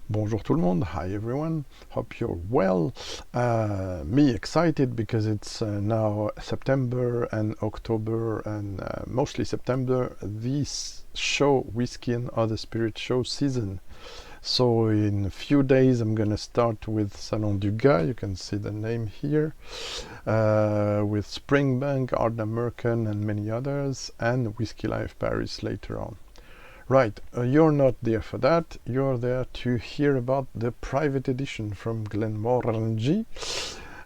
Bonjour tout le monde, hi everyone, hope you're well. Me excited because it's now September and October and mostly September, this show, Whiskey and Other Spirit show season. So in a few days I'm gonna start with Salon du Gars, you can see the name here, with Springbank, Ardna Merkin and many others, and Whiskey Life Paris later on. Right, you're not there for that, you're there to hear about the private edition from GLENMORANGIE.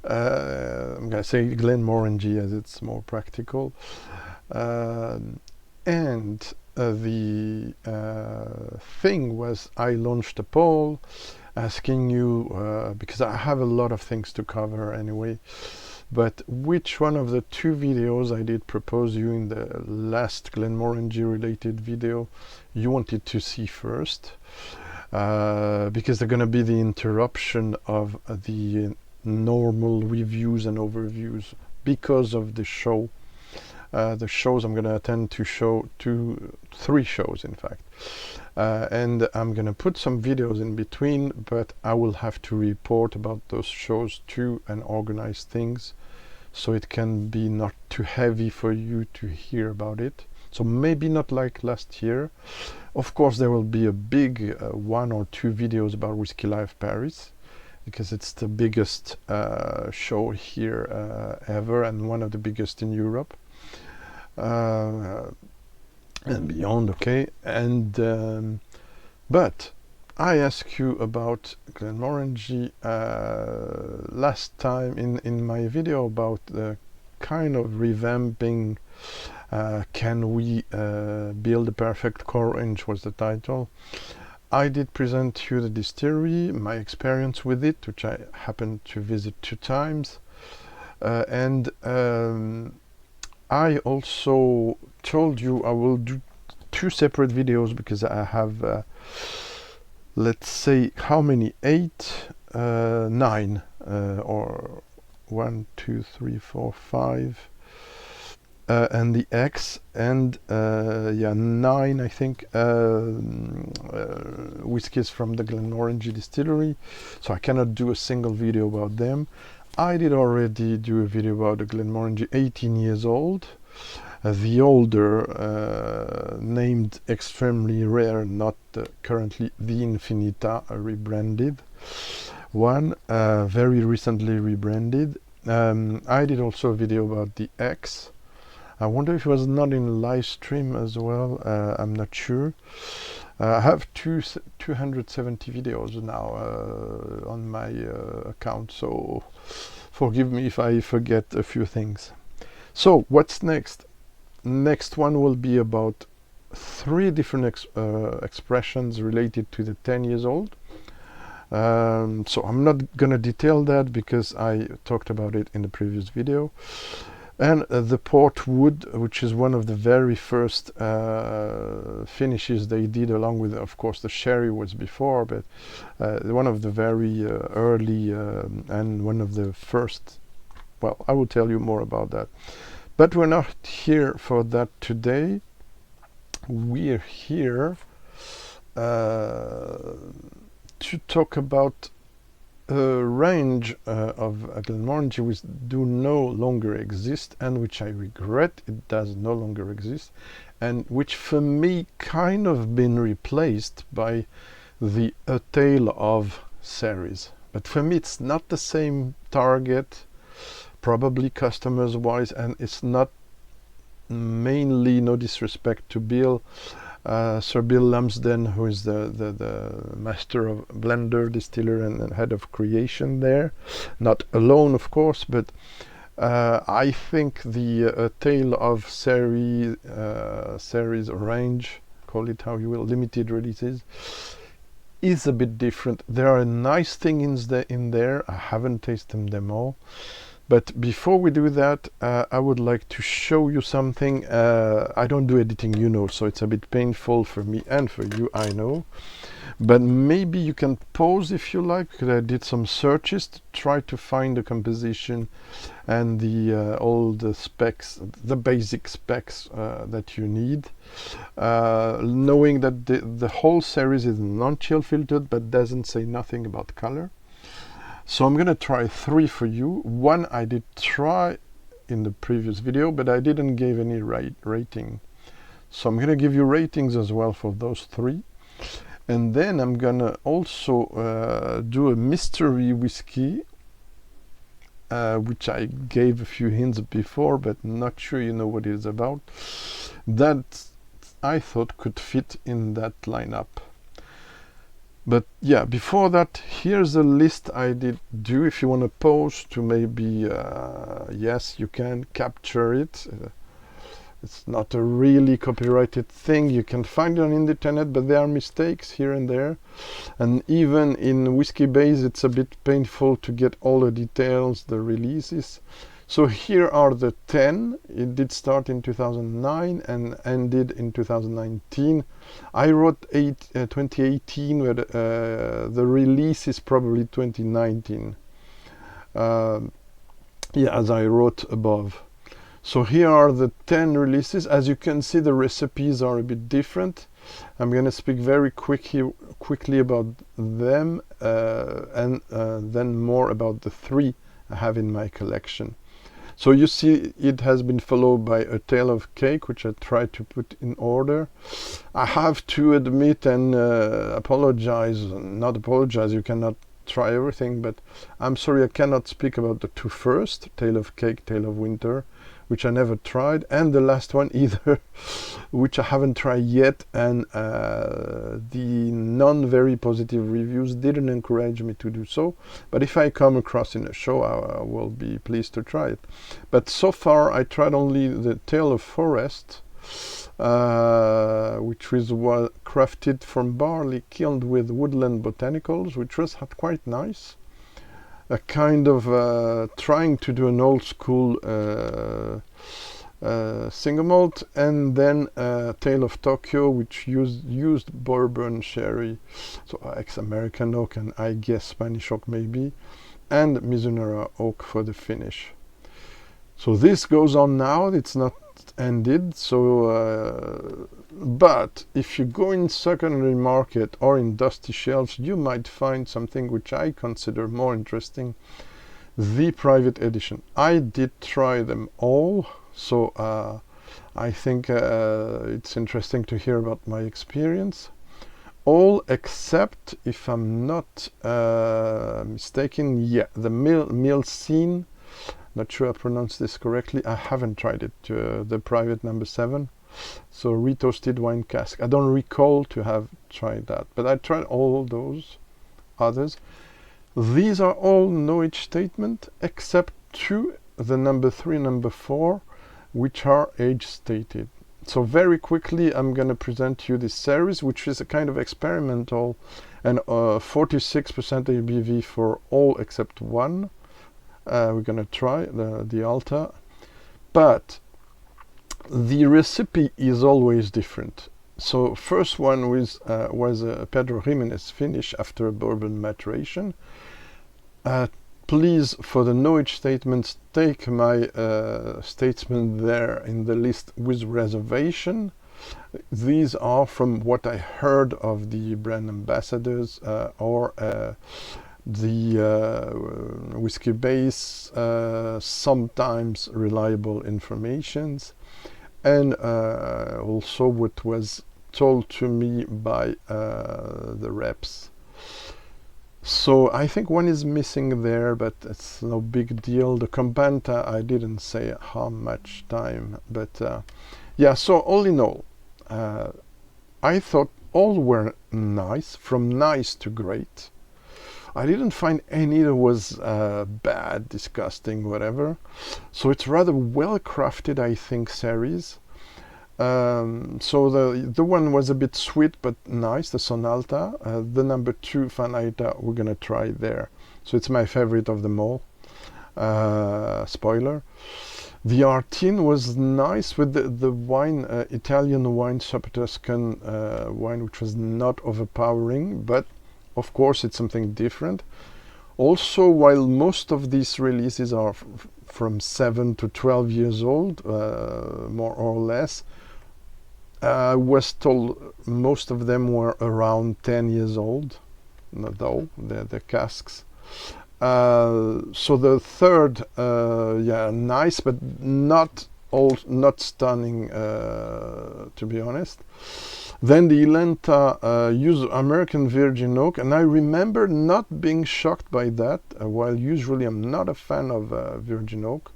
I'm going to say GLENMORANGIE as it's more practical. And the thing was, I launched a poll asking you, because I have a lot of things to cover anyway, but which one of the two videos I did propose you in the last GLENMORANGIE related video you wanted to see first, because they're going to be the interruption of the normal reviews and overviews because of the show. The shows I'm going to attend to show three shows in fact, and I'm going to put some videos in between, but I will have to report about those shows too and organize things so it can be not too heavy for you to hear about it. So maybe not like last year. Of course there will be a big one or two videos about Whiskey Life Paris, because it's the biggest show here ever and one of the biggest in Europe and beyond, okay. And but I asked you about GLENMORANGIE last time in my video about the kind of revamping. Can we build a perfect core range was the title. I did present you the distillery, my experience with it, which I happened to visit 2 times, and I also told you I will do 2 separate videos because I have let's say how many, 9 or 1 2 3 4 5 and the X, and yeah, 9 I think whiskies from the GLENMORANGIE distillery, so I cannot do a single video about them. I did already do a video about the GLENMORANGIE 18 years old, the older, named extremely rare, not currently the INFINITA, rebranded one, very recently rebranded. I did also a video about the X. I wonder if it was not in live stream as well, I'm not sure. I have 270 videos now on my account, so forgive me if I forget a few things. So what's next? Next one will be about 3 different expressions related to the 10 years old. So I'm not gonna detail that because I talked about it in the previous video. And the port wood, which is one of the very first finishes they did, along with, of course, the sherry was before, but one of the very early and one of the first. Well, I will tell you more about that. But we're not here for that today. We're here to talk about a range of GLENMORANGIE which do no longer exist, and which I regret it does no longer exist, and which for me kind of been replaced by the A Tale of series. But for me it's not the same target, probably customers wise, and it's not mainly, no disrespect to Bill, Sir Bill Lumsden, who is the master of blender, distiller and head of creation there, not alone of course, but I think the Tale of series range, call it how you will, limited releases, is a bit different. There are nice things in there. I haven't tasted them all. But before we do that, I would like to show you something. I don't do editing, you know, so it's a bit painful for me and for you, I know. But maybe you can pause if you like, because I did some searches to try to find the composition and the all the specs, the basic specs that you need, knowing that the whole series is non-chill filtered but doesn't say nothing about color. So I'm gonna try 3 for you. One I did try in the previous video, but I didn't give any rating. So I'm gonna give you ratings as well for those 3. And then I'm gonna also do a mystery whiskey, which I gave a few hints before, but not sure you know what it is about. That I thought could fit in that lineup. But yeah, before that, here's a list I did do. If you want to pause to maybe, yes, you can capture it. It's not a really copyrighted thing. You can find it on the internet, but there are mistakes here and there. And even in Whiskey Base, it's a bit painful to get all the details, the releases. So here are the 10. It did start in 2009 and ended in 2019. I wrote 2018, but the release is probably 2019. Yeah, as I wrote above. So here are the 10 releases. As you can see, the recipes are a bit different. I'm going to speak very quickly about them and then more about the 3 I have in my collection. So you see it has been followed by A Tale of Cake, which I tried to put in order. I have to admit and apologize, not apologize, you cannot try everything, but I'm sorry I cannot speak about the 2 first, Tale of Cake, Tale of Winter, which I never tried, and the last one either, which I haven't tried yet, and the non-very positive reviews didn't encourage me to do so. But if I come across in a show, I will be pleased to try it. But so far, I tried only the Tale of Forest, which was crafted from barley killed with woodland botanicals, which was quite nice. A kind of trying to do an old school single malt, and then Tale of Tokyo, which used bourbon sherry, so ex-American oak and I guess Spanish oak maybe, and Mizunara oak for the finish. So this goes on now, it's not ended. So but if you go in secondary market or in dusty shelves, you might find something which I consider more interesting, the Private Edition. I did try them all, so I think it's interesting to hear about my experience. All except, if I'm not mistaken, yeah, the Milsine. Not sure I pronounced this correctly. I haven't tried it, the Private number 7. So retoasted wine cask. I don't recall to have tried that, but I tried all those others. These are all no age statement, except 2, the number 3, number 4, which are age stated. So very quickly, I'm going to present you this series, which is a kind of experimental, and 46% ABV for all except 1. We're going to try the ALLTA, but the recipe is always different. So first one was a Pedro Jimenez finish after a bourbon maturation. Please, for the no age statements, take my statement there in the list with reservation. These are from what I heard of the brand ambassadors or the Whiskey Base, sometimes reliable informations, and also what was told to me by the reps. So I think one is missing there, but it's no big deal. The Campanta, I didn't say how much time, but yeah, so all in all, I thought all were nice, from nice to great. I didn't find any that was bad, disgusting, whatever. So it's rather well crafted, I think, series. So the one was a bit sweet but nice, the Sonalta. The number 2, FINEALTA, we're gonna try there. So it's my favorite of them all. Spoiler. The Artin was nice with the wine, Italian wine, Super Tuscan wine, which was not overpowering, but of course it's something different. Also, while most of these releases are from 7 to 12 years old, more or less, I was told most of them were around 10 years old, though, the casks. So the third, yeah, nice, but not stunning, to be honest. Then the ALLTA used American Virgin Oak, and I remember not being shocked by that, while usually I'm not a fan of Virgin Oak.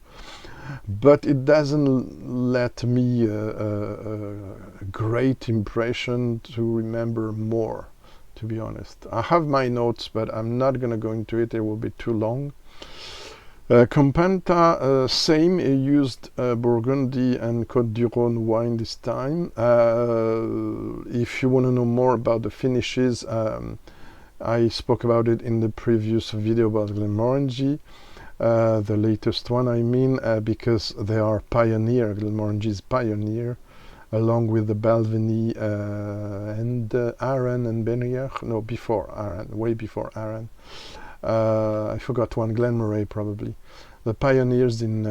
But it doesn't let me a great impression to remember more, to be honest. I have my notes, but I'm not going to go into it. It will be too long. Campanta, same, used Burgundy and Côte du Rhône wine this time. If you want to know more about the finishes, I spoke about it in the previous video about GLENMORANGIE. The latest one, I mean, because they are pioneer. GLENMORANGIE is pioneer, along with the Balvenie and Arran and Benriach. No, before Arran, way before Arran. I forgot one, Glenmorangie probably. The pioneers in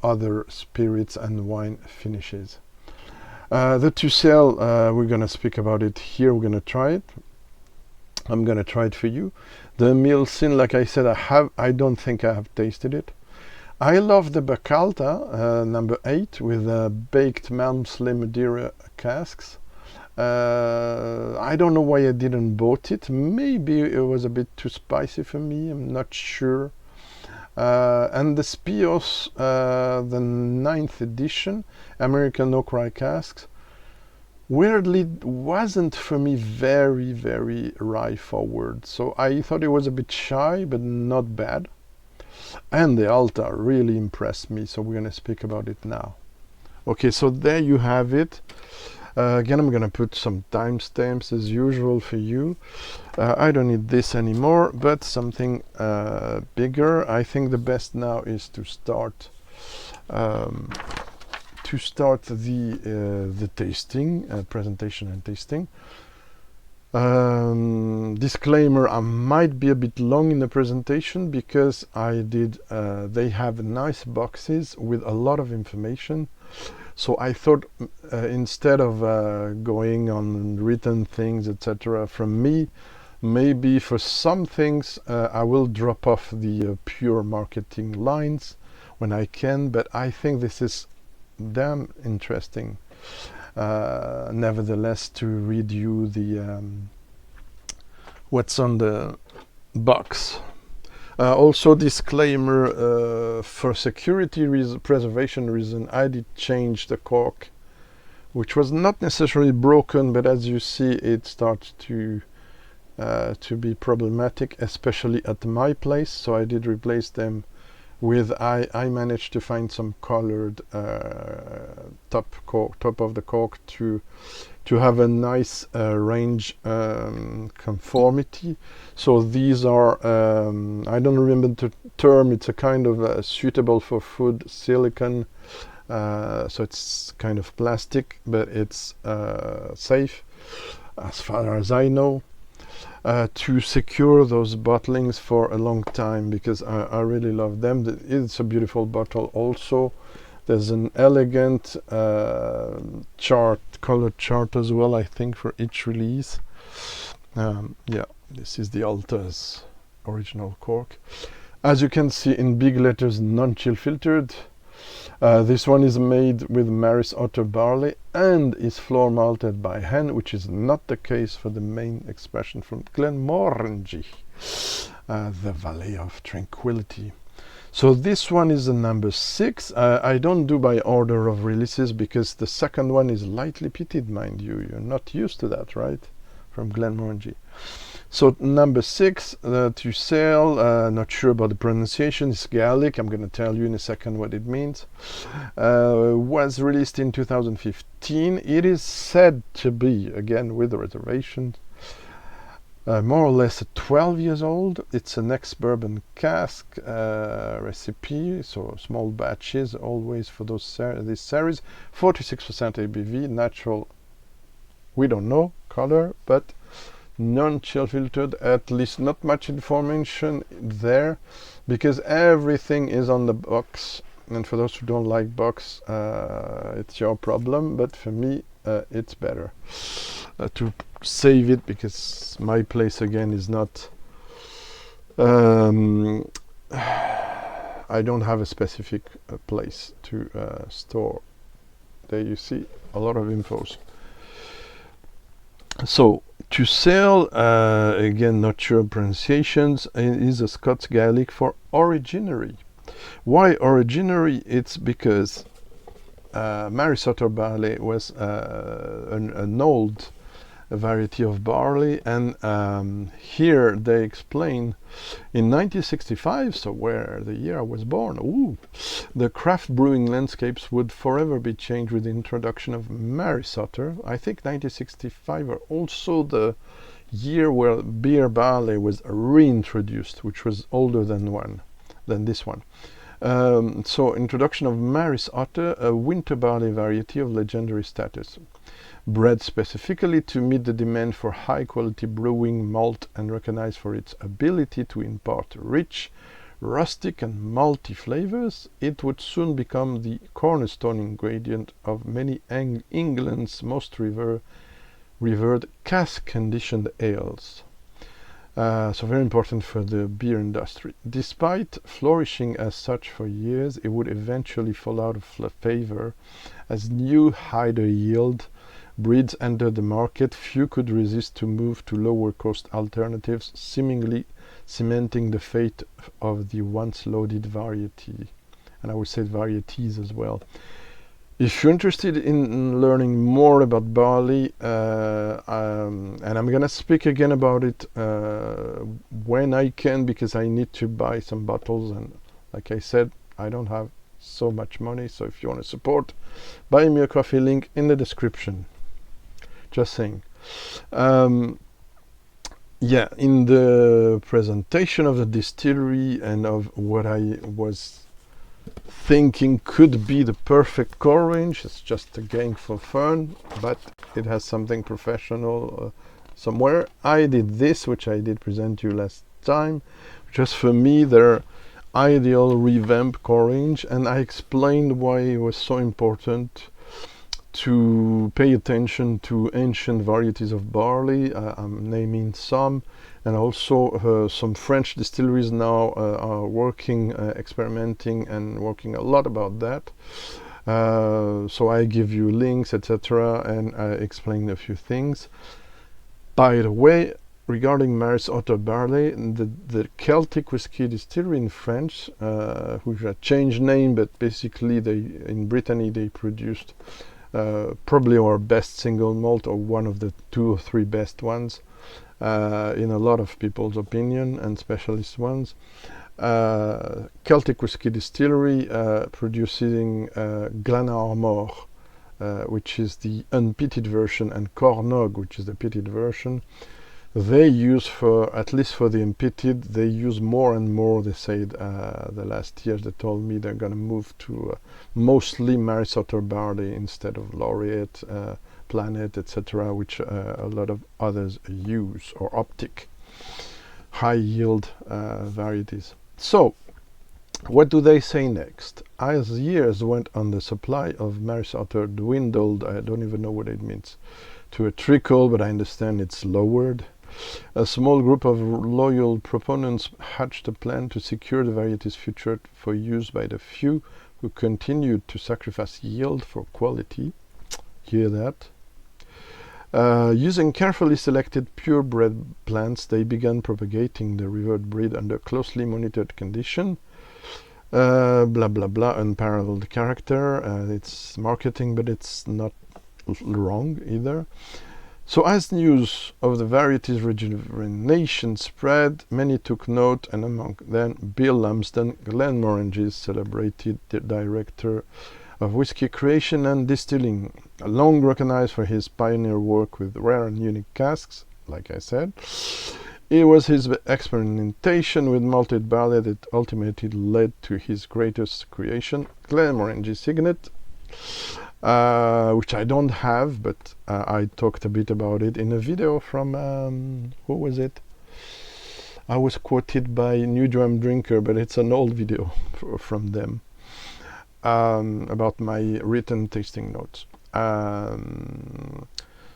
other spirits and wine finishes. The TUSAIL, we're gonna speak about it here. We're gonna try it. I'm gonna try it for you. The Milsin, like I said, I don't think I have tasted it. I love the ALLTA, number 8, with baked Malmsey Madeira casks. I don't know why I didn't bought it. Maybe it was a bit too spicy for me. I'm not sure. And the Spios, the 9th edition, American Oak Rye casks, weirdly wasn't for me very, very rye forward. So I thought it was a bit shy, but not bad. And the ALLTA really impressed me, so we're going to speak about it now. Okay, so there you have it. Again, I'm going to put some timestamps as usual for you. I don't need this anymore, but something bigger. I think the best now is to start the tasting, presentation and tasting. Disclaimer, I might be a bit long in the presentation because they have nice boxes with a lot of information. So I thought instead of going on written things, etc. from me, maybe for some things I will drop off the pure marketing lines when I can, but I think this is damn interesting nevertheless to read you the what's on the box. Also, disclaimer, for security preservation reason, I did change the cork, which was not necessarily broken, but as you see, it starts to be problematic, especially at my place. So I did replace them with I managed to find some colored top of the cork to have a nice range conformity. So these are I don't remember the term. It's a kind of suitable for food silicone. So it's kind of plastic, but it's safe as far as I know. To secure those bottlings for a long time, because I really love them. It's a beautiful bottle also. There's an elegant colored chart as well, I think, for each release. Yeah, this is the ALLTA's original cork. As you can see in big letters, non-chill filtered. This one is made with Maris Otter Barley and is floor malted by hand, which is not the case for the main expression from GLENMORANGIE, the Valley of Tranquility. So this one is the number 6. I don't do by order of releases because the second one is lightly peated, mind you. You're not used to that, right? From GLENMORANGIE. So number 6, TUSAIL, not sure about the pronunciation, it's Gaelic. I'm going to tell you in a second what it means. Was released in 2015. It is said to be, again with reservations, more or less 12 years old. It's an ex-Bourbon cask recipe, so small batches always for this series. 46% ABV, natural, we don't know, color, but non-chill filtered, at least not much information there, because everything is on the box. And for those who don't like box, it's your problem, but for me, it's better to save it, because my place again is not I don't have a specific place to store. There you see a lot of infos. So TUSAIL, again not sure pronunciations, is a Scots Gaelic for originary. Why originary? It's because Otter Barley was an old variety of barley, and here they explain in 1965, so where the year I was born, the craft brewing landscapes would forever be changed with the introduction of Otter. I think 1965 are also the year where beer barley was reintroduced, which was older than this one. So introduction of Otter, a winter barley variety of legendary status, bred specifically to meet the demand for high quality brewing malt and recognized for its ability to impart rich, rustic and malty flavors. It would soon become the cornerstone ingredient of many England's most revered cask conditioned ales. So very important for the beer industry. Despite flourishing as such for years, it would eventually fall out of favor as new higher yield breeds entered the market. Few could resist to move to lower cost alternatives, seemingly cementing the fate of the once lauded variety. And I would say varieties as well. If you're interested in learning more about barley, and I'm gonna speak again about it when I can, because I need to buy some bottles, and like I said, I don't have so much money, so if you want to support, buy me a coffee, link in the description. Just saying. Yeah, in the presentation of the distillery and of what I was thinking could be the perfect core range, it's just a game for fun, but it has something professional somewhere. I did this, which I did present you last time, just for me their ideal revamp core range, and I explained why it was so important to pay attention to ancient varieties of barley. I'm naming some, and also some French distilleries now are working, experimenting and working a lot about that. So I give you links, etc., and I explain a few things. By the way, regarding Otter Barley, the Celtic whiskey distillery in France, which had changed name, but basically in Brittany they produced probably our best single malt, or one of the 2 or 3 best ones, in a lot of people's opinion and specialist ones. Celtic whiskey distillery producing Glenmorangie, which is the unpeated version, and Cornog, which is the peated version. They use, at least for the unpeated, they use more and more, they said the last years, they told me they're going to move to mostly Otter Barley instead of Laureate, Planet, etc., which a lot of others use, or Optic, high yield varieties. So what do they say next? As years went on, the supply of Otter dwindled, I don't even know what it means, to a trickle, but I understand it's lowered. A small group of loyal proponents hatched a plan to secure the variety's future for use by the few who continued to sacrifice yield for quality. Hear that? Using carefully selected purebred plants, they began propagating the revered breed under closely monitored condition. Blah blah blah, unparalleled character. It's marketing, but it's not wrong either. So as news of the variety's rejuvenation spread, many took note, and among them Bill Lumsden, GLENMORANGIE's celebrated director of whiskey creation and distilling, long recognized for his pioneer work with rare and unique casks. like I said. It was his experimentation with malted barley that ultimately led to his greatest creation, GLENMORANGIE Signet, which I don't have, but I talked a bit about it in a video from, who was it? I was quoted by New Dram Drinker, but it's an old video from them, about my written tasting notes.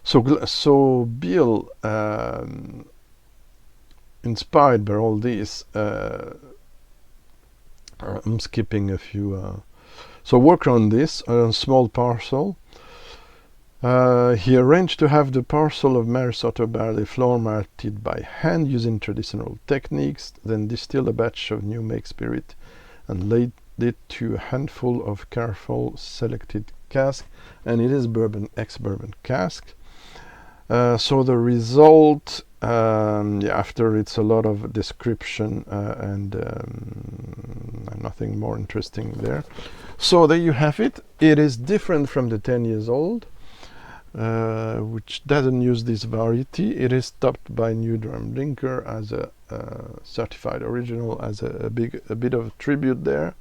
So Bill, inspired by all this, I'm skipping a few. So work on this on a small parcel. He arranged to have the parcel of Maris Otter Barley floor malted by hand using traditional techniques, then distill a batch of new make spirit and laid it to a handful of careful selected casks, and it is bourbon, ex-Bourbon cask. So the result, after it's a lot of description and nothing more interesting there. So there you have it. It is different from the 10 years old, which doesn't use this variety. It is topped by New Dram Drinker as a certified original, as a bit of a tribute there.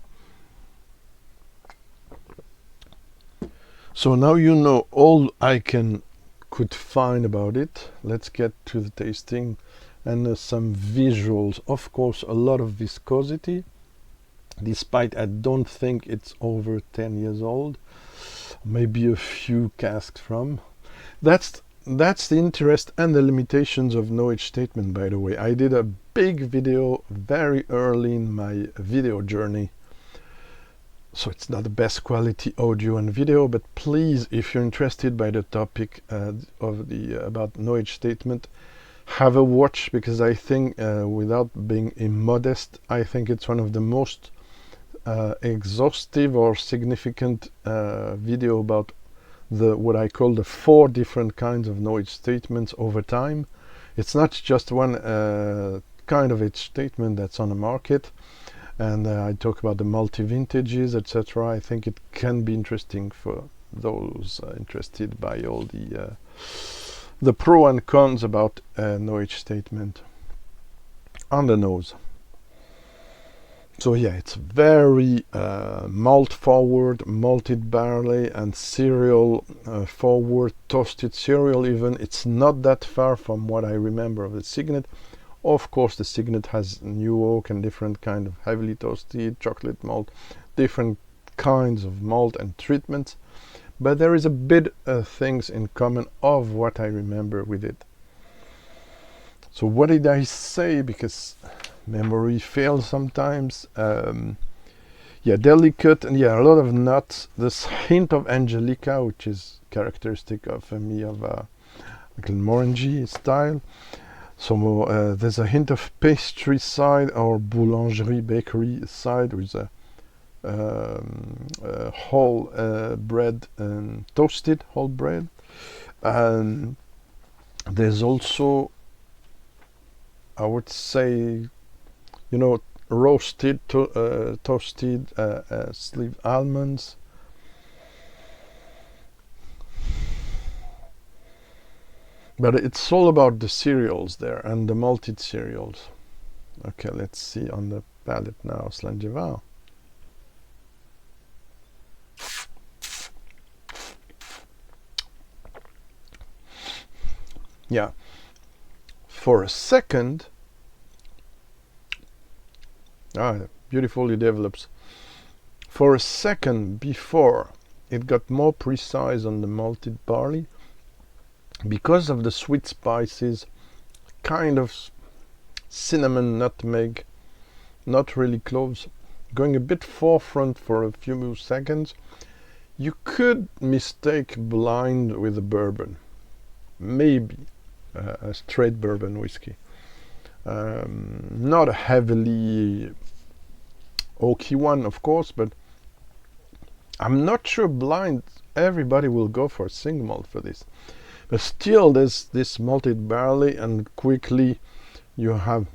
So now you know all I could find about it. Let's get to the tasting and some visuals. Of course, a lot of viscosity, despite I don't think it's over 10 years old. Maybe a few casks from. That's the interest and the limitations of no age statement, by the way. I did a big video very early in my video journey, so it's not the best quality audio and video, but please, if you're interested by the topic about no age statement, have a watch, because I think, without being immodest, I think it's one of the most exhaustive or significant video about what I call the 4 different kinds of no age statements over time. It's not just one kind of age statement that's on the market, and I talk about the multi-vintages, etc. I think it can be interesting for those interested by all the pro and cons about no age statement on the nose. So yeah, it's very malt forward, malted barley and cereal forward, toasted cereal even. It's not that far from what I remember of the Signet. Of course, the Signet has new oak and different kind of heavily toasted chocolate malt, different kinds of malt and treatments, but there is a bit of things in common of what I remember with it. So what did I say? Because memory fails sometimes. Yeah, delicate, and yeah, a lot of nuts. This hint of Angelica, which is characteristic of me of GLENMORANGIE style. So there's a hint of pastry side or boulangerie bakery side with a whole bread, toasted whole bread. And there's also, I would say, you know, roasted toasted sleeved almonds. But it's all about the cereals there and the malted cereals. Okay, let's see on the palate now. Slangevar. Yeah, for a second, beautifully develops. For a second before it got more precise on the malted barley, because of the sweet spices, kind of cinnamon, nutmeg, not really cloves, going a bit forefront for a few seconds. You could mistake blind with a bourbon, maybe a straight bourbon whiskey. Not a heavily oaky one, of course, but I'm not sure blind everybody will go for a single malt for this. But still, there's this malted barley, and quickly you have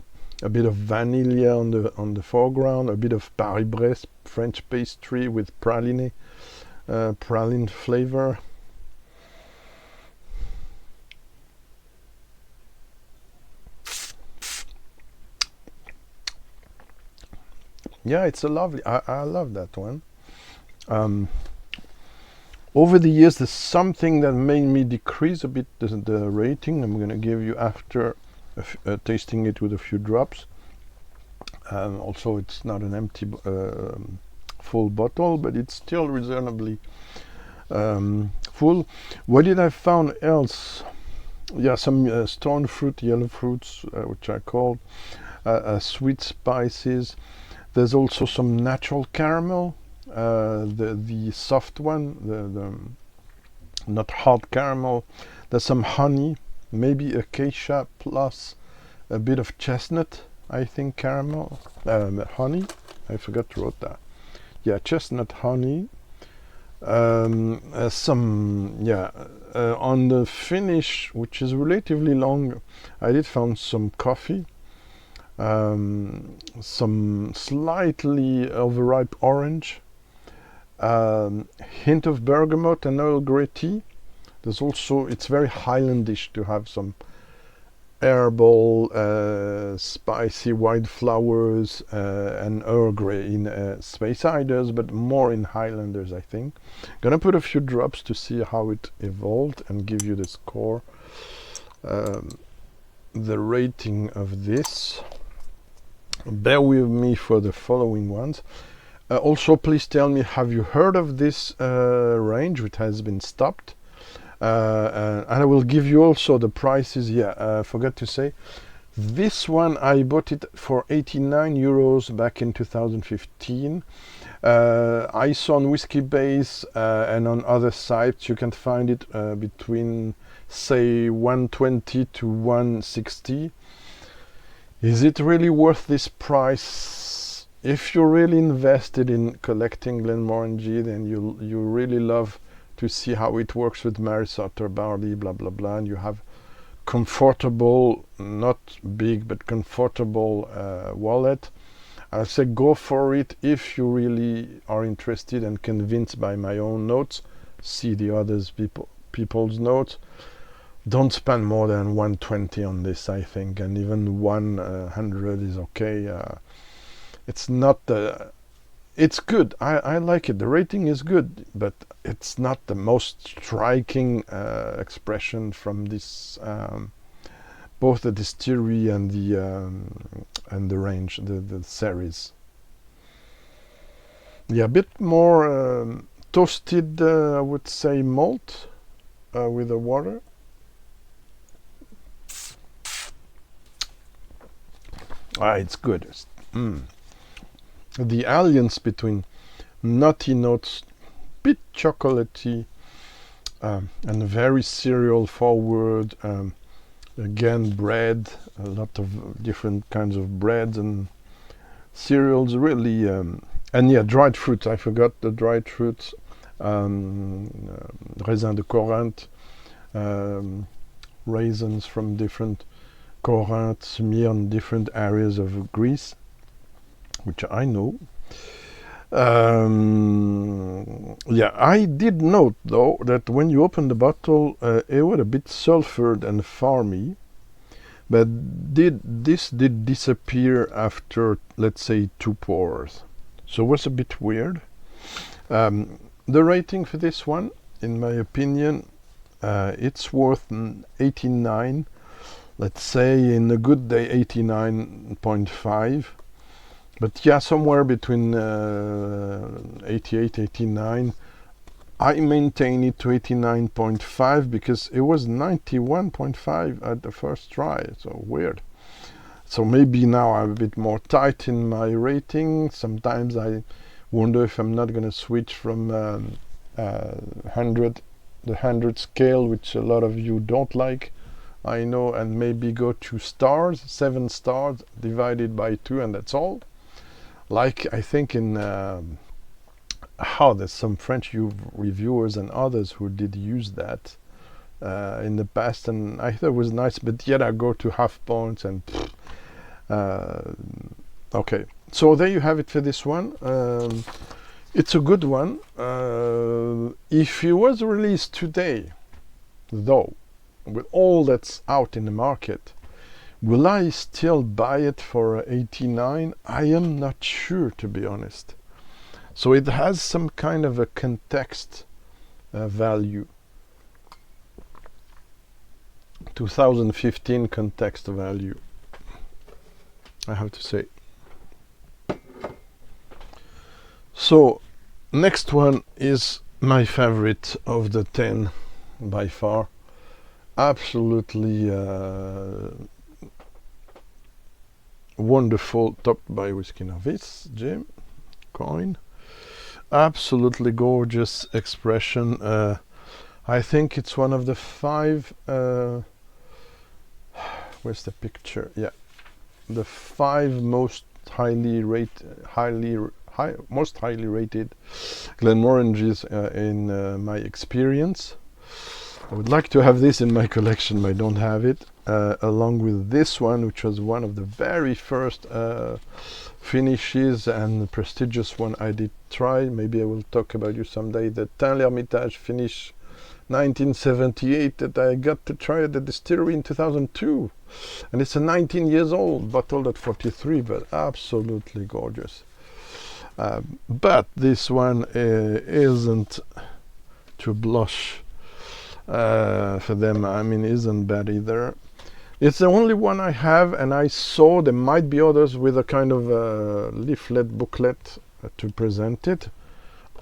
a bit of vanilla on the foreground, a bit of Paris-Brest French pastry with praline flavor. Yeah, it's a lovely. I love that one. Over the years, there's something that made me decrease a bit the rating. I'm going to give you after tasting it with a few drops. Also, it's not an empty full bottle, but it's still reasonably full. What did I found else? Yeah, some stone fruit, yellow fruits, which I called sweet spices. There's also some natural caramel, the soft one, the not hard caramel. There's some honey, maybe acacia plus a bit of chestnut, I think, caramel, honey. I forgot to write that. Yeah, chestnut honey. Some, yeah, on the finish, which is relatively long, I did found some coffee, some slightly overripe orange, hint of bergamot and Earl Grey tea. There's also, it's very Highlandish to have some herbal, spicy wildflowers and Earl Grey in Speyside, but more in Highlanders, I think. Gonna put a few drops to see how it evolved and give you the score, the rating of this. Bear with me for the following ones. Also, please tell me, have you heard of this range which has been stopped? And I will give you also the prices. Yeah, forgot to say, this one I bought it for 89 euros back in 2015. I saw on Whiskey Base and on other sites you can find it between, say, 120 to 160. Is it really worth this price? If you're really invested in collecting Glenmorangie, then you really love to see how it works with Maris Otter Barley, blah blah blah, and you have comfortable, not big but comfortable wallet, I say go for it. If you really are interested and convinced by my own notes, see the others people's notes. Don't spend more than 120 on this, I think, and even 100 is okay. It's not it's good. I like it. The rating is good, but it's not the most striking expression from this, both the distillery and the range, the series. Yeah, a bit more toasted, I would say, malt with the water. It's good. The alliance between nutty notes, bit chocolatey, and very cereal forward. Again, bread, a lot of different kinds of breads and cereals, really. And yeah, dried fruits. I forgot the dried fruits. Raisin de Corinthe, raisins from different Corinth, smeared on different areas of Greece, which I know. Yeah, I did note though that when you open the bottle, it was a bit sulfured and farmy, but this did disappear after, let's say, 2 pours. So it was a bit weird. The rating for this one, in my opinion, it's worth 89. Let's say in a good day 89.5. But yeah, somewhere between 88, 89. I maintain it to 89.5 because it was 91.5 at the first try. So weird. So maybe now I'm a bit more tight in my rating. Sometimes I wonder if I'm not going to switch from 100, the 100 scale, which a lot of you don't like, I know, and maybe go to stars, 7 stars divided by 2, and that's all. Like I think in there's some French reviewers and others who did use that in the past, and I thought it was nice, but yet I go to half points and okay. So there you have it for this one. It's a good one. If it was released today, though, with all that's out in the market, Will I still buy it for 89? I am not sure, to be honest. So it has some kind of a context value. 2015 context value, I have to say. So next one is my favorite of the 10 by far. Absolutely wonderful, topped by Whiskey Novice, Jim coin. Absolutely gorgeous expression. I think it's one of the 5 where's the picture? Yeah, the 5 most highly rated Glenmorangies in my experience. I would like to have this in my collection, but I don't have it, along with this one, which was one of the very first finishes and prestigious one I did try. Maybe I will talk about you someday. The Tin l'Hermitage finish 1978 that I got to try at the distillery in 2002. And it's a 19 years old, bottled at 43, but absolutely gorgeous. But this one isn't to blush for them. I mean, isn't bad either. It's the only one I have, and I saw there might be others with a kind of leaflet booklet to present it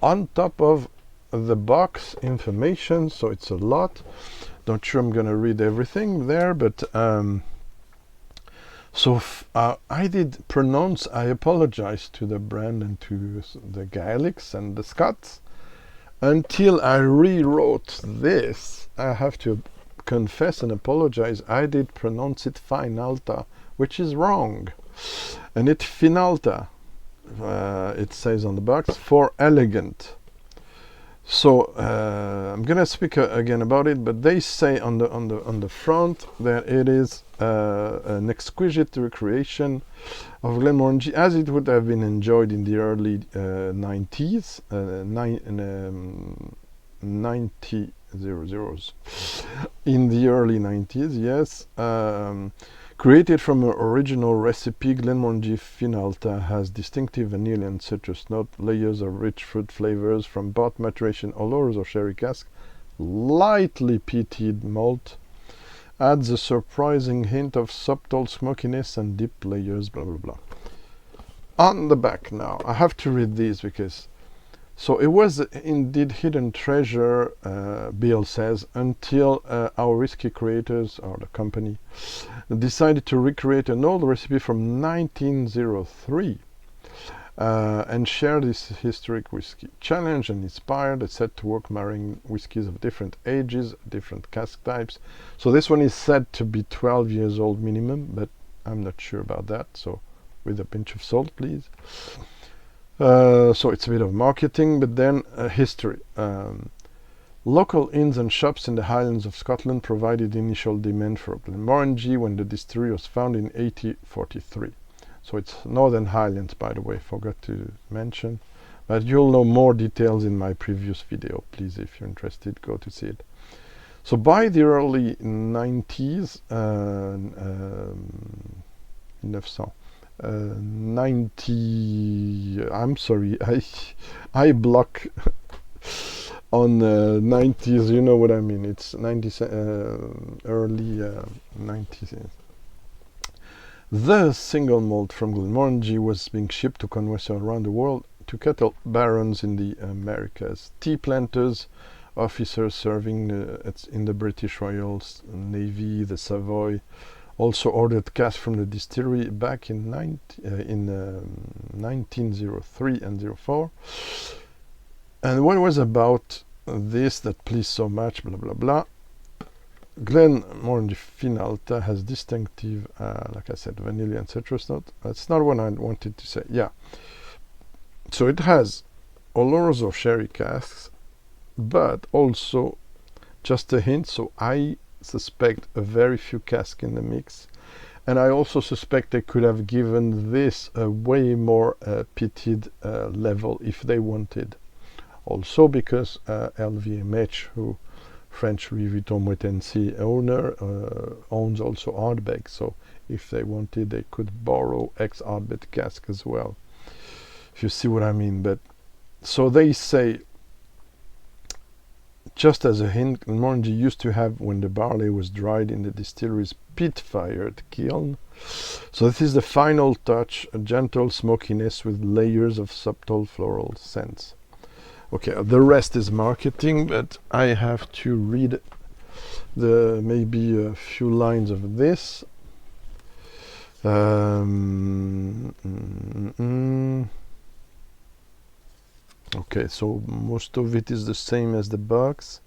on top of the box information, so it's a lot. Not sure I'm gonna read everything there, but I did pronounce, I apologize to the brand and to the Gaelics and the Scots. Until I rewrote this, I have to confess and apologize, I did pronounce it FINEALTA, which is wrong. And it's FINEALTA, it says on the box, for elegant. So I'm gonna speak again about it, but they say on the front that it is an exquisite recreation of Glenmorangie as it would have been enjoyed in the early 90s, 90s. In the early 90s, yes. Created from an original recipe, Glenmorangie FINEALTA has distinctive vanilla and citrus note, layers of rich fruit flavors from both maturation Oloroso Sherry cask, lightly peated malt, adds a surprising hint of subtle smokiness and deep layers, blah blah blah. On the back now, I have to read these because so it was indeed hidden treasure, Bill says, until our whiskey creators, or the company, decided to recreate an old recipe from 1903 and share this historic whiskey. Challenged and inspired, they set to work marrying whiskies of different ages, different cask types. So this one is said to be 12 years old minimum, but I'm not sure about that, so with a pinch of salt, please. So it's a bit of marketing, but then history. Local inns and shops in the Highlands of Scotland provided initial demand for Glenmorangie when the distillery was founded in 1843. So it's Northern Highlands, by the way, forgot to mention. But you'll know more details in my previous video. Please, if you're interested, go to see it. So by the early 90s, 90, I'm sorry, I block on 90s, you know what I mean, it's 90s, early 90s. The single malt from Glenmorangie was being shipped to connoisseurs around the world, to cattle barons in the Americas, tea planters, officers serving in the British Royal Navy, the Savoy, also ordered casks from the distillery back in 1903 and 04. And what was about this that pleased so much, blah blah blah. Glenmorangie FINEALTA has distinctive, like I said, vanilla and citrus note. That's not what I wanted to say. Yeah. So it has Oloroso Sherry casks, but also just a hint. So I suspect a very few casks in the mix, and I also suspect they could have given this a way more peated level if they wanted. Also because LVMH, who French Louis Vuitton Moët owner owns also Ardbeg, so if they wanted they could borrow ex-Ardbeg cask as well, if you see what I mean. But so they say, just as a hint, Glenmorangie used to have, when the barley was dried in the distillery's peat-fired kiln. So this is the final touch, a gentle smokiness with layers of subtle floral scents. Okay, the rest is marketing, but I have to read maybe a few lines of this. Okay, so most of it is the same as the box.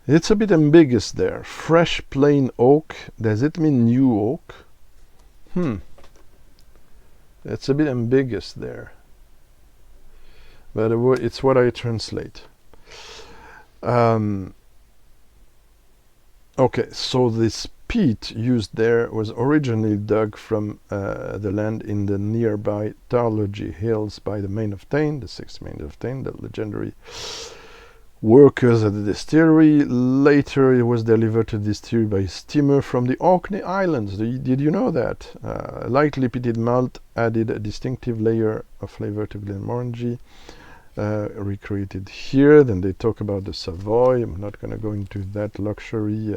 It's a bit ambiguous there. Fresh plain oak. Does it mean new oak? It's a bit ambiguous there. But it's what I translate. Okay, so this peat used there was originally dug from the land in the nearby Tarlogy Hills by the Main of Tain, the 6th Main of Tain, the legendary workers at the distillery. Later it was delivered to the distillery by steamer from the Orkney Islands. Did you know that? Lightly peated malt added a distinctive layer of flavor to Glenmorangie. Recreated here. Then they talk about the Savoy. I'm not going to go into that luxury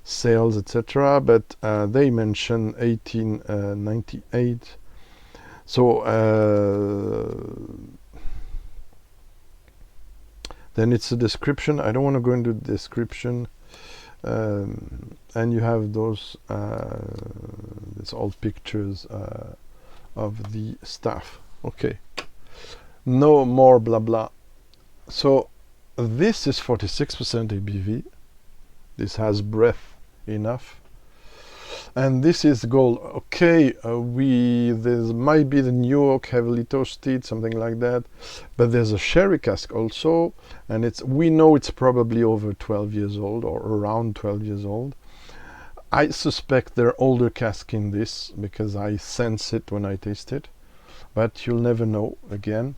sales, etc., but they mention 1898. So then it's a description. I don't want to go into the description. And you have those these old pictures of the staff. Okay, no more blah blah. So this is 46% ABV. This has breath enough, and this is gold. Okay, there might be the new oak heavily toasted, something like that, but there's a sherry cask also, and we know it's probably over 12 years old or around 12 years old. I suspect there are older casks in this because I sense it when I taste it, but you'll never know again.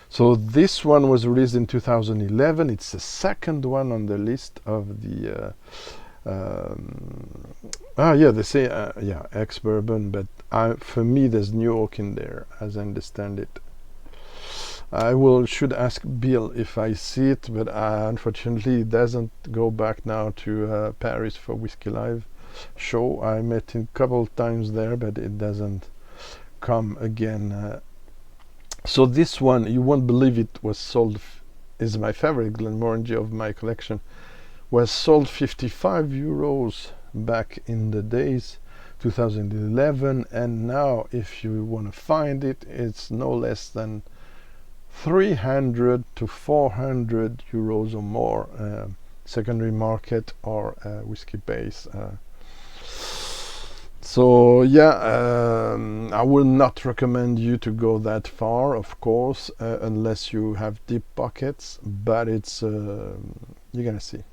So this one was released in 2011. It's the second one on the list of the they say ex-Bourbon, but for me there's new oak in there, as I understand it. I should ask Bill if I see it, but unfortunately it doesn't go back now to Paris for Whiskey Live show. I met him a couple times there, but it doesn't come again. So this one, you won't believe it, was sold, is my favorite Glenmorangie of my collection, was sold 55 euros back in the days, 2011, and now if you want to find it, it's no less than 300 to 400 euros or more, secondary market or whiskey base. So yeah, I will not recommend you to go that far, of course, unless you have deep pockets, but it's you're gonna see.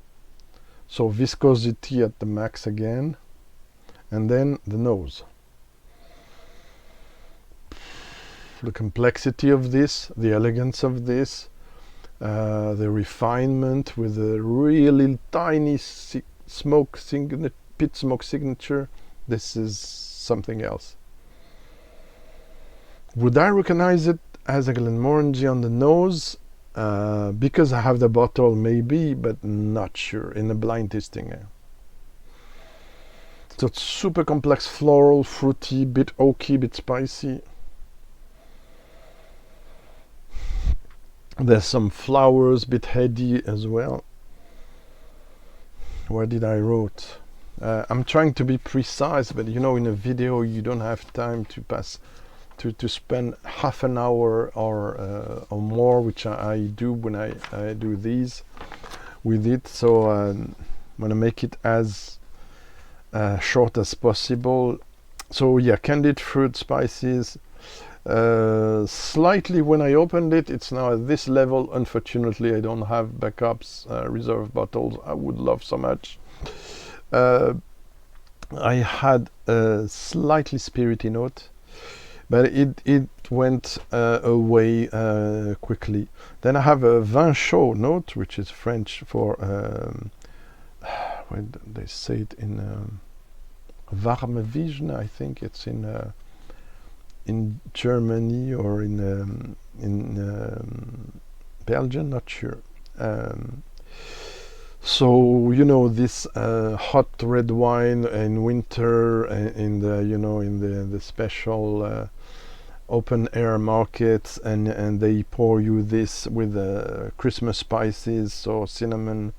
So viscosity at the max again, and then the nose. The complexity of this, the elegance of this, the refinement with a really tiny pit smoke signature. This is something else. Would I recognize it as a Glenmorangie on the nose? Because I have the bottle, maybe, but not sure in a blind tasting. So it's super complex, floral, fruity, bit oaky, bit spicy. There's some flowers, bit heady as well. Where did I wrote? I'm trying to be precise, but you know, in a video you don't have time to spend half an hour or more, which I do when I do these with it. So I'm gonna make it as short as possible. So yeah, candied fruit, spices. Slightly, when I opened it, it's now at this level. Unfortunately, I don't have backups, reserve bottles. I would love so much. I had a slightly spirity note, but it went away quickly. Then I have a vin chaud note, which is French for when they say it in warme Vision. I think it's in Germany or in Belgium, not sure. So you know, this hot red wine in winter, in the in the special open air markets, and they pour you this with Christmas spices, so cinnamon,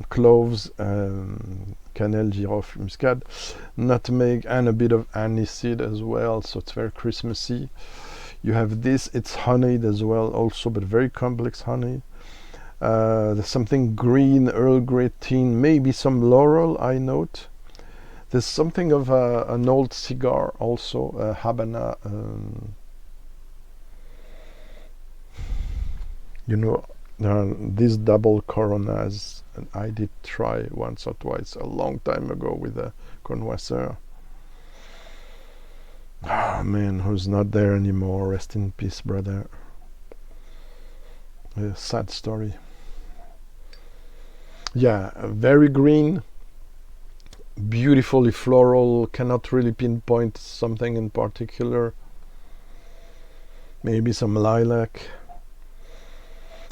cloves, cannelle, girofle, muscade, nutmeg, and a bit of aniseed as well, so it's very Christmassy. You have this, it's honeyed as well also, but very complex honey. There's something green, Earl Grey teen, maybe some laurel, I note. There's something of an old cigar also, Habana, you know, these double Coronas, and I did try once or twice a long time ago with a connoisseur. Oh man, who's not there anymore, rest in peace, brother. A sad story. Yeah, very green, beautifully floral, cannot really pinpoint something in particular. Maybe some lilac.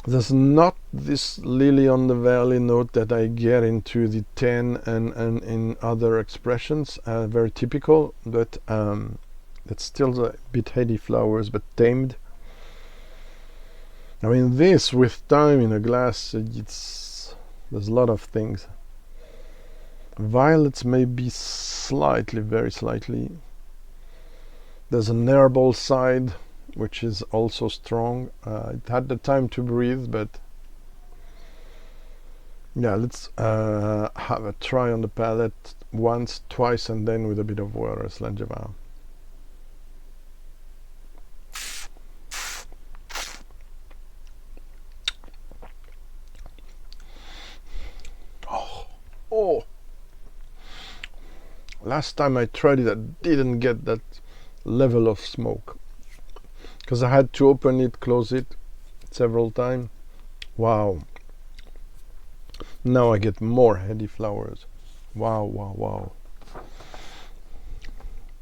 There's not this lily on the valley note that I get into the 10 and in other expressions, very typical, but it's still a bit heady flowers, but tamed. I mean, this with time in a glass, there's a lot of things. Violets maybe slightly, very slightly. There's an herbal side, which is also strong. It had the time to breathe, but yeah, let's have a try on the palate once, twice, and then with a bit of water, Slangeva. Oh, last time I tried it, I didn't get that level of smoke, because I had to open it, close it several times. Wow. Now I get more heady flowers. Wow, wow, wow.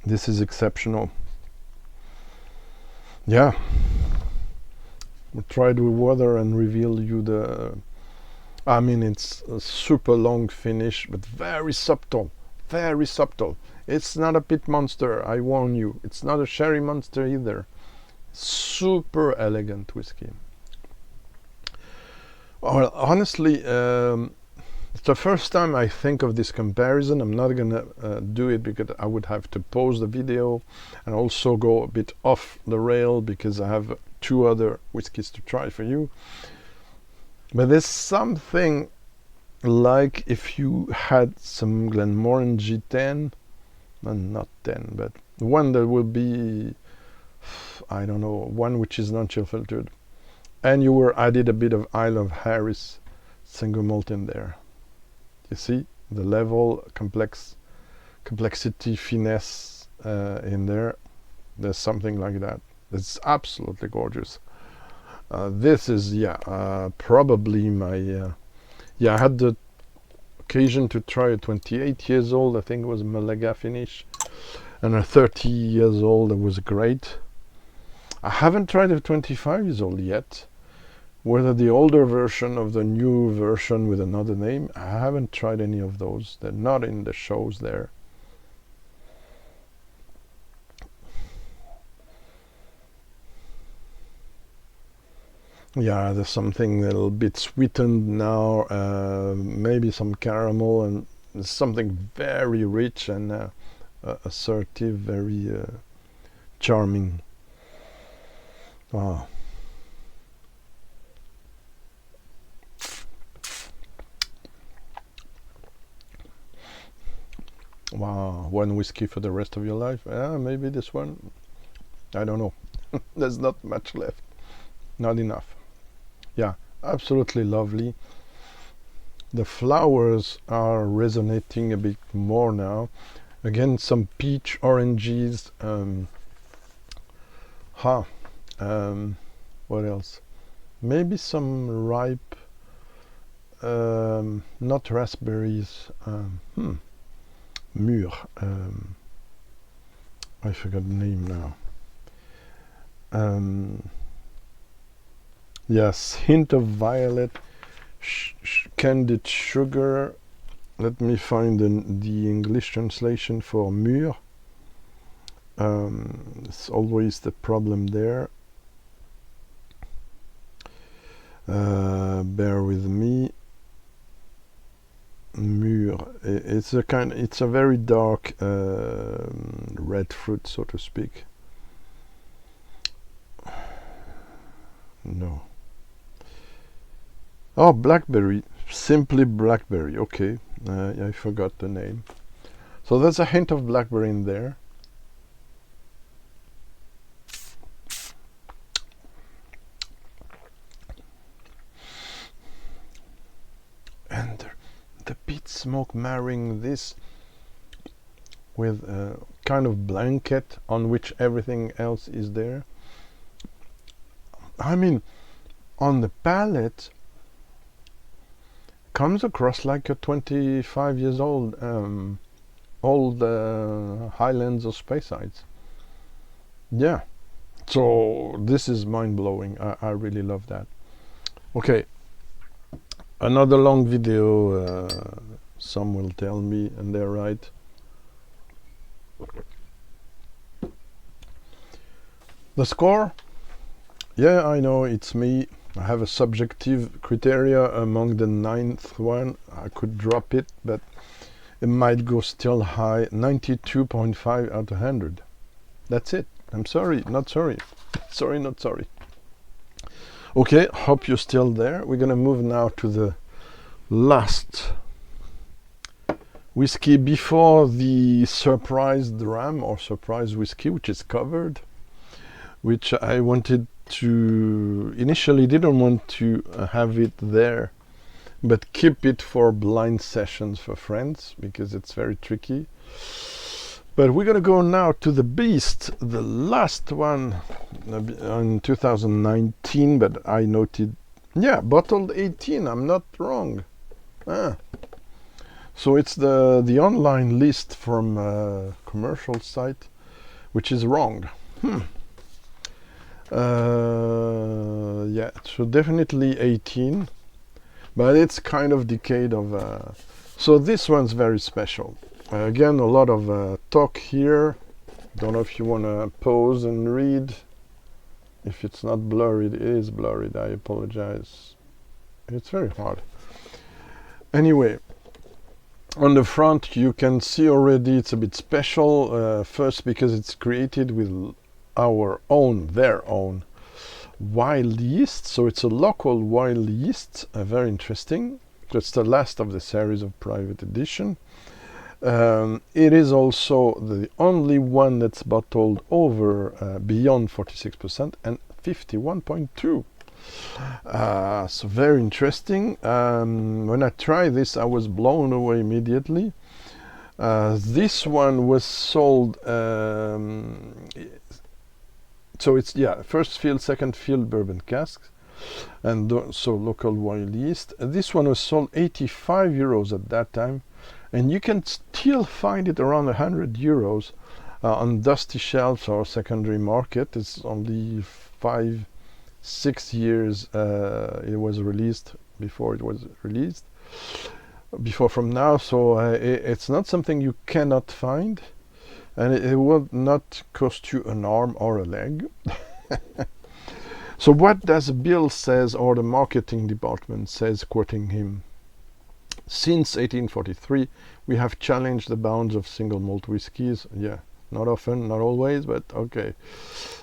This is exceptional. Yeah. We'll try it with water and reveal you the... I mean, it's a super long finish, but very subtle. Very subtle. It's not a pit monster, I warn you. It's not a sherry monster either. Super elegant whiskey. Well, honestly, it's the first time I think of this comparison. I'm not gonna do it because I would have to pause the video and also go a bit off the rail because I have 2 other whiskies to try for you. But there's something like if you had some Glenmorangie 10, not 10, but one that will be, I don't know, one which is non-chill filtered, and you were added a bit of Isle of Harris single malt in there. You see the level, complexity, finesse in there. There's something like that. It's absolutely gorgeous. This is, probably my, I had the occasion to try a 28 years old, I think it was Malaga finish, and a 30 years old that was great. I haven't tried a 25 years old yet, whether the older version of the new version with another name. I haven't tried any of those. They're not in the shows there. Yeah, there's something a little bit sweetened now, maybe some caramel, and something very rich and assertive, very charming. Wow. Wow, one whiskey for the rest of your life? Yeah, maybe this one. I don't know. There's not much left. Not enough. Yeah, absolutely lovely. The flowers are resonating a bit more now. Again, some peach oranges. What else? Maybe some ripe, not raspberries. Mûr. I forgot the name now. Yes, hint of violet, candied sugar. Let me find the English translation for mûr. It's always the problem there. Bear with me. Mûr. It's a very dark red fruit, so to speak. No. Oh, blackberry. Simply blackberry. Okay. I forgot the name. So there's a hint of blackberry in there. And the peat smoke marrying this with a kind of blanket on which everything else is there. I mean, on the palate, comes across like a 25 years old Highlands or Speyside. Yeah, so this is mind-blowing. I really love that. Okay, another long video, some will tell me, and they're right. The score? Yeah, I know, it's me. I have a subjective criteria among the 9th one. I could drop it, but it might go still high. 92.5 out of 100. That's it. I'm sorry, not sorry. Sorry, not sorry. Okay, hope you're still there. We're gonna move now to the last whiskey before the surprise dram or surprise whiskey, which is covered, which I wanted to initially didn't want to have it there, but keep it for blind sessions for friends because it's very tricky. But we're gonna go now to the beast, the last one in 2019, but I noted, yeah, bottled 18. I'm not wrong. So it's the online list from a commercial site, which is wrong. Yeah, so definitely 18, but it's kind of decade of so this one's very special. Again, a lot of talk here. Don't know if you want to pause and read. If it's not blurred, it is blurred. I apologize. It's very hard. Anyway, on the front you can see already it's a bit special. First because it's created with their own wild yeast, so it's a local wild yeast, very interesting. It's the last of the series of Private Edition. It is also the only one that's bottled over beyond 46% and 51.2. So very interesting. When I tried this, I was blown away immediately. This one was sold so it's, yeah, first field, second field bourbon casks, and so local wild yeast. This one was sold 85 euros at that time, and you can still find it around 100 euros on dusty shelves or secondary market. It's only 5-6 years it was released before it was released, before from now, so it's not something you cannot find. And it will not cost you an arm or a leg. So what does Bill says, or the marketing department says, quoting him? Since 1843, we have challenged the bounds of single malt whiskies. Yeah, not often, not always, but okay.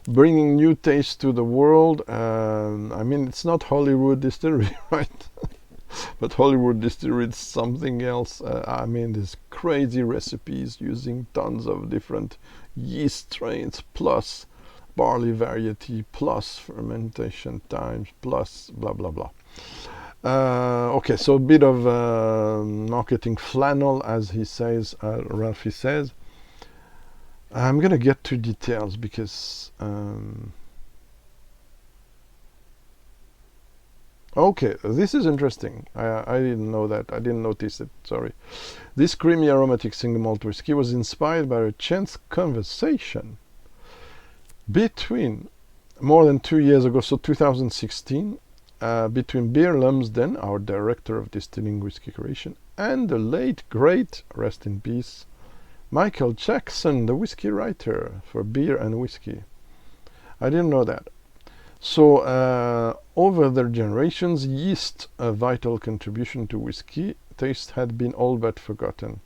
Bringing new tastes to the world. I mean, it's not Hollywood Distillery, right? But Hollywood Distillery is something else. I mean, there's crazy recipes using tons of different yeast strains, plus barley variety, plus fermentation times, plus blah blah blah. Okay, so a bit of marketing flannel, as he says, Ralphie says. I'm gonna get to details because okay, this is interesting. I didn't know that. I didn't notice it. Sorry. This creamy aromatic single malt whiskey was inspired by a chance conversation between more than 2 years ago, so 2016, between Beer Lumsden, our director of distilling whiskey creation, and the late great, rest in peace, Michael Jackson, the whiskey writer for Beer and Whiskey. I didn't know that. So over their generations, yeast, a vital contribution to whiskey taste, had been all but forgotten.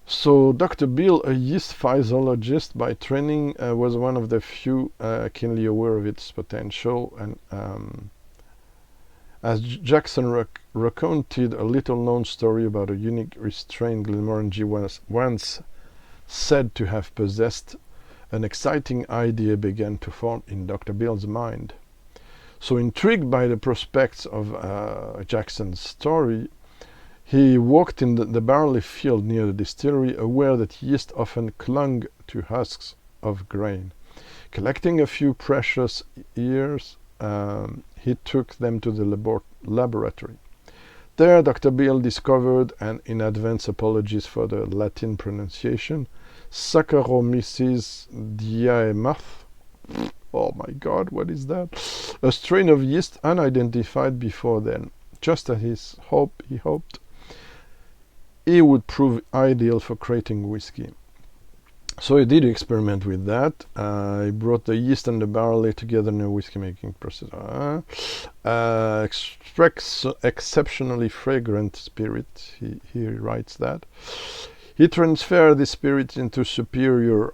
So Dr. Bill, a yeast physiologist by training, was one of the few keenly aware of its potential. And as Jackson recounted a little-known story about a unique strain Glenmorangie was once said to have possessed, an exciting idea began to form in Dr. Bill's mind. So intrigued by the prospects of Jackson's story, he walked in the barley field near the distillery, aware that yeast often clung to husks of grain. Collecting a few precious ears, he took them to the laboratory. There, Dr. Bill discovered, and in advance apologies for the Latin pronunciation, Saccharomyces diaemath. Oh my God, what is that? A strain of yeast unidentified before then. Just as he hoped, it would prove ideal for creating whiskey. So he did experiment with that. He brought the yeast and the barley together in a whiskey making process. Extracts exceptionally fragrant spirit. He writes that. He transferred the spirit into superior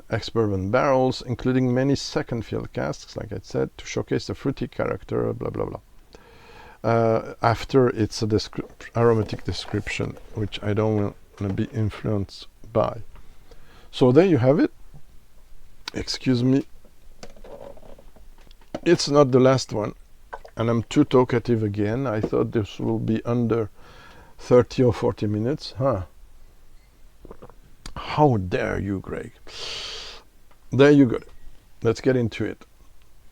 ex-Bourbon barrels, including many second fill casks, like I said, to showcase the fruity character, blah blah blah. After it's a aromatic description, which I don't want to be influenced by. So there you have it. Excuse me. It's not the last one, and I'm too talkative again. I thought this will be under 30 or 40 minutes. How dare you, Greg? There you go. Let's get into it.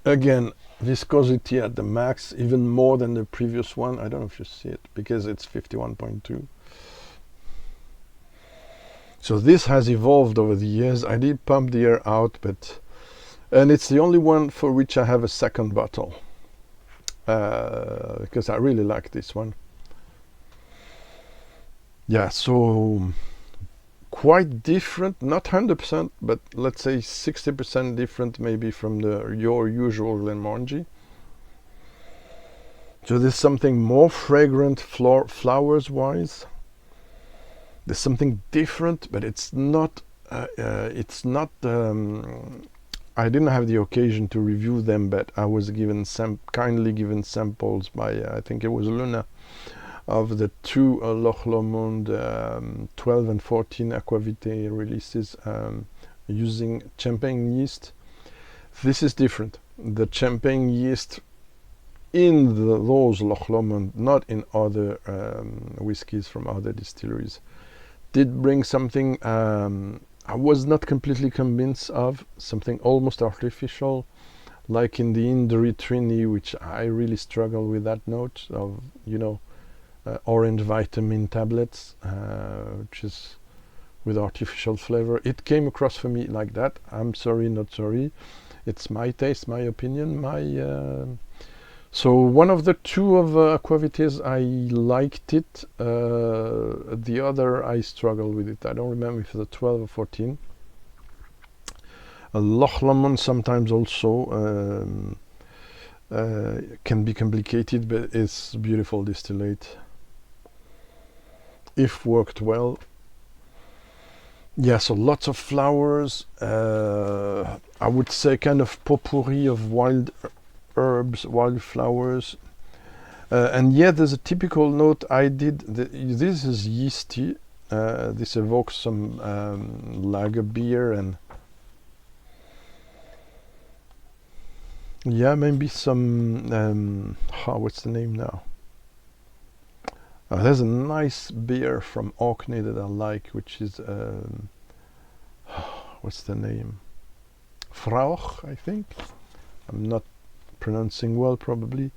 Again, viscosity at the max, even more than the previous one. I don't know if you see it, because it's 51.2. So this has evolved over the years. I did pump the air out, and it's the only one for which I have a second bottle, because I really like this one. Yeah, so quite different, not 100%, but let's say 60% different maybe from your usual Glenmorangie. So there's something more fragrant flowers wise. There's something different, but it's not I didn't have the occasion to review them, but I was kindly given samples by I think it was Luna, of the two Loch Lomond 12 and 14 Aquavitae releases using champagne yeast. This is different. The champagne yeast in those Loch Lomond, not in other whiskies from other distilleries, did bring something I was not completely convinced of, something almost artificial, like in the Indri Trini, which I really struggle with that note of, orange vitamin tablets, which is with artificial flavor. It came across for me like that. I'm sorry, not sorry. It's my taste, my opinion, so one of the two of Aquavitaes, I liked it. The other, I struggled with it. I don't remember if it's 12 or 14. Loch Lomond sometimes also can be complicated, but it's beautiful distillate if worked well. Yeah, so lots of flowers. I would say kind of potpourri of wild herbs, wildflowers, and yet there's a typical note. This is yeasty. This evokes some lager beer, and yeah, maybe some what's the name now? There's a nice beer from Orkney that I like, which is what's the name? Frauch, I think. I'm not pronouncing well, probably.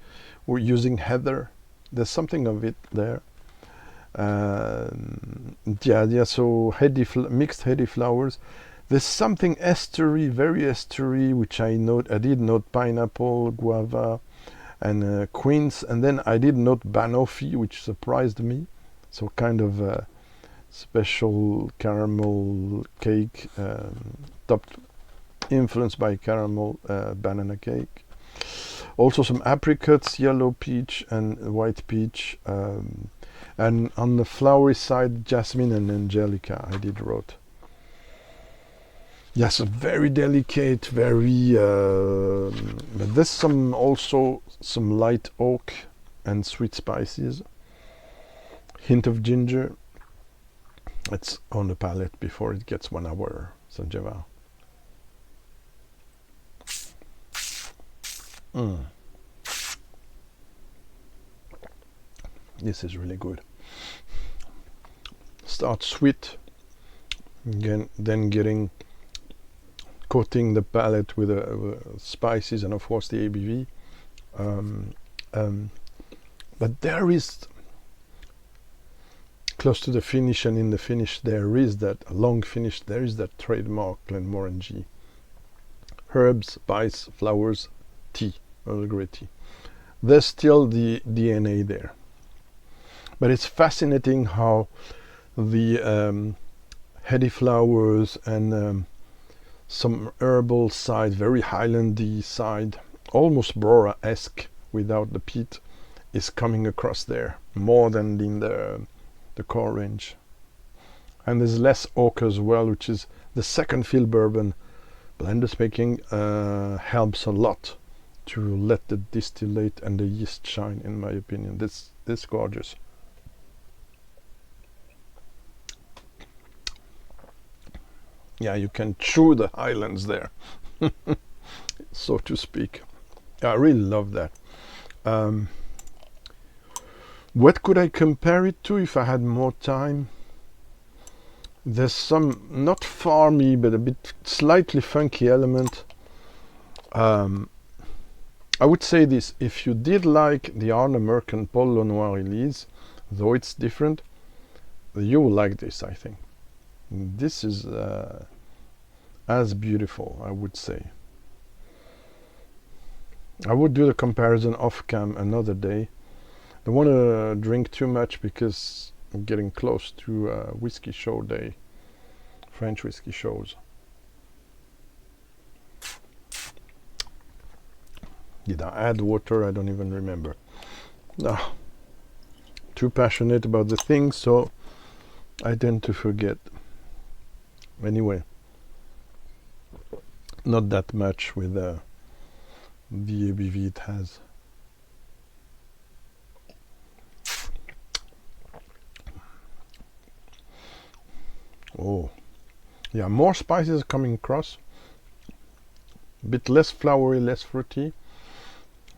We're using heather. There's something of it there. Yeah. So mixed heady flowers. There's something estery, very estery, which I did note pineapple, guava, and quince, and then I did note banoffee, which surprised me. So kind of a special caramel cake, topped, influenced by caramel banana cake. Also some apricots, yellow peach and white peach, and on the flowery side, jasmine and angelica I did wrote. Yes, very delicate, very, but there's also some light oak and sweet spices. Hint of ginger. It's on the palate before it gets 1 hour. Sanjava. This is really good. Start sweet, again, then coating the palate with spices and of course the ABV. But there is, close to the finish and in the finish, there is that long finish, there is that trademark Glenmorangie. Herbs, spice, flowers, tea, Earl Grey tea. There's still the DNA there. But it's fascinating how the heady flowers and some herbal side, very highlandy side, almost Brora-esque without the peat, is coming across there more than in the core range. And there's less oak as well, which is the second fill bourbon. Blenders making helps a lot to let the distillate and the yeast shine, in my opinion. This is gorgeous. Yeah, you can chew the highlands there, so to speak. I really love that. What could I compare it to if I had more time? There's some, not farmy, but a bit slightly funky element. I would say this: if you did like the Arne Merken Polo Noir release, though it's different, you will like this, I think. This is as beautiful, I would say. I would do the comparison off cam another day. Don't want to drink too much because I'm getting close to whiskey show day, French whiskey shows. Did I add water? I don't even remember. No, too passionate about the thing, so I tend to forget. Anyway, not that much with the ABV it has. Oh, yeah, more spices coming across. A bit less flowery, less fruity.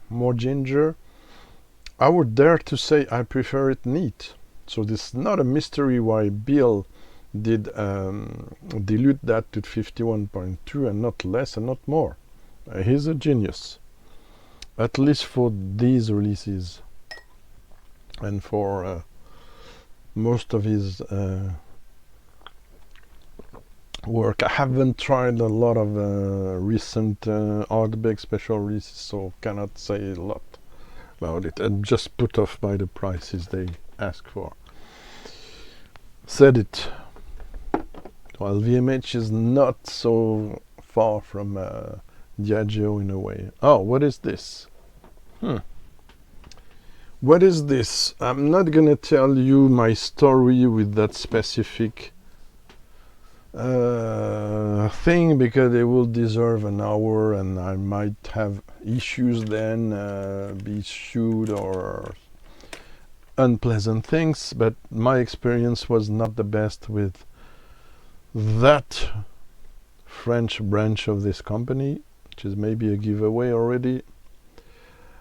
More ginger. I would dare to say I prefer it neat. So this is not a mystery why Bill did dilute that to 51.2 and not less and not more. He's a genius, at least for these releases and for most of his work. I haven't tried a lot of recent Ardbeg special releases, so cannot say a lot about it. I'm just put off by the prices they ask for. Said it. While VMH is not so far from Diageo in a way. Oh, what is this? What is this? I'm not gonna tell you my story with that specific thing because it will deserve an hour and I might have issues then, be sued or unpleasant things, but my experience was not the best with that French branch of this company, which is maybe a giveaway already.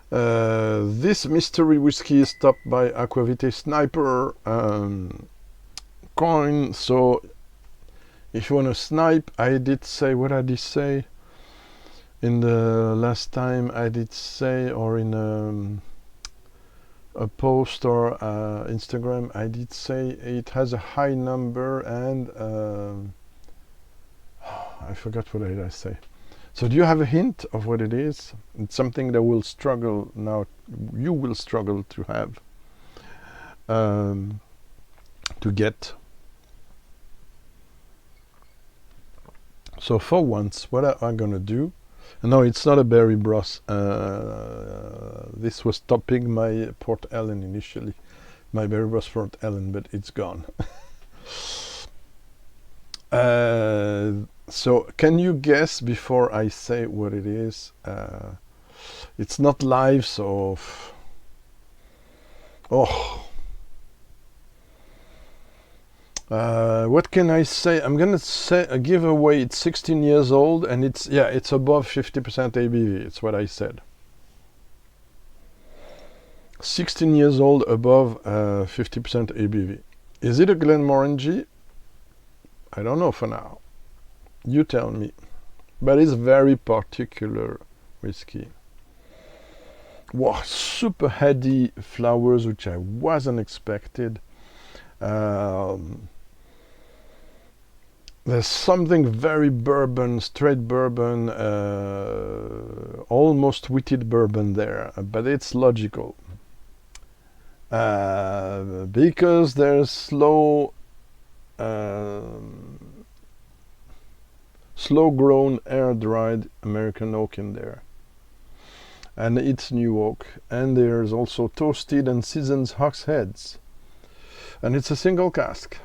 This mystery whiskey is topped by Aquavite Sniper coin, so if you want to snipe, I did say, what I did say in the last time I did say, or in a post or Instagram, I did say it has a high number, and I forgot what did I say. So do you have a hint of what it is? It's something that will struggle now, you will struggle to have, to get. So for once, what am I gonna do? No, it's not a berry broth. This was topping my Port Ellen initially, my berry broth Port Ellen, but it's gone. So can you guess before I say what it is? It's not live, so what can I say? I'm gonna say a giveaway. It's 16 years old, and it's above 50% ABV. It's what I said. 16 years old, above 50% ABV. Is it a Glenmorangie? I don't know for now. You tell me. But it's very particular whiskey. Wow, super heady flowers, which I wasn't expected. There's something very bourbon, straight bourbon, almost wheated bourbon there, but it's logical. Because there's slow grown, air dried American oak in there, and it's new oak, and there's also toasted and seasoned hogsheads, and it's a single cask.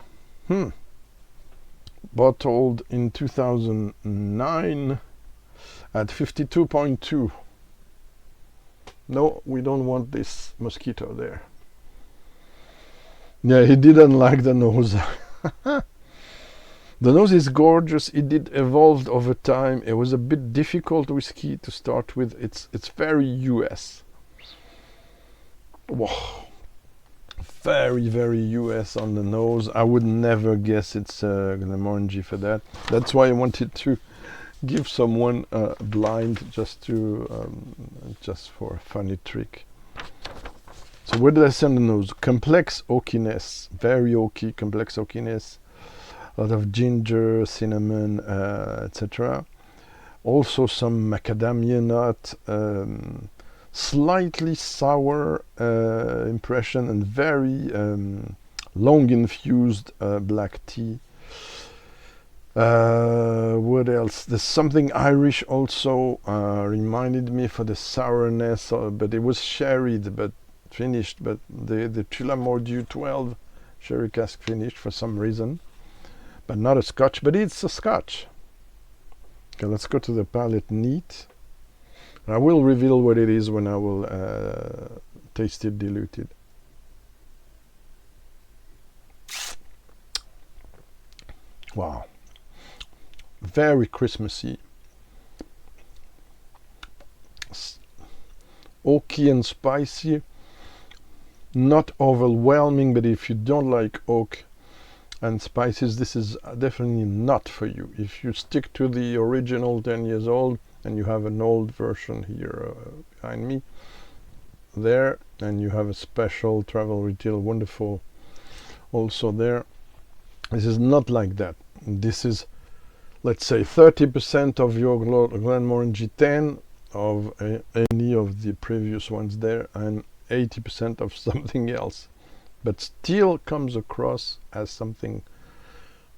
Bottled in 2009 at 52.2. No, we don't want this mosquito there. Yeah, he didn't like the nose. The nose is gorgeous. It did evolve over time. It was a bit difficult whiskey to start with. It's very US. Whoa. Very, very US on the nose. I would never guess it's Glenmorangie for that. That's why I wanted to give someone blind, just for a funny trick. So what did I say on the nose? Complex oakiness, very oaky, complex oakiness. A lot of ginger, cinnamon, etc. Also some macadamia nut. Slightly sour impression, and very long infused black tea. What else? There's something Irish also, reminded me for the sourness, but it was sherried but finished, but the Tullamore 12 sherry cask finished for some reason, but not a scotch, but it's a scotch. Okay, let's go to the palate neat. I will reveal what it is when I will taste it diluted. Wow. Very Christmassy. Oaky and spicy. Not overwhelming, but if you don't like oak and spices, this is definitely not for you. If you stick to the original 10 years old, and you have an old version here behind me there, and you have a special travel retail wonderful also there. This is not like that. This is, let's say, 30% of your Glenmorangie 10 of any of the previous ones there, and 80% of something else, but still comes across as something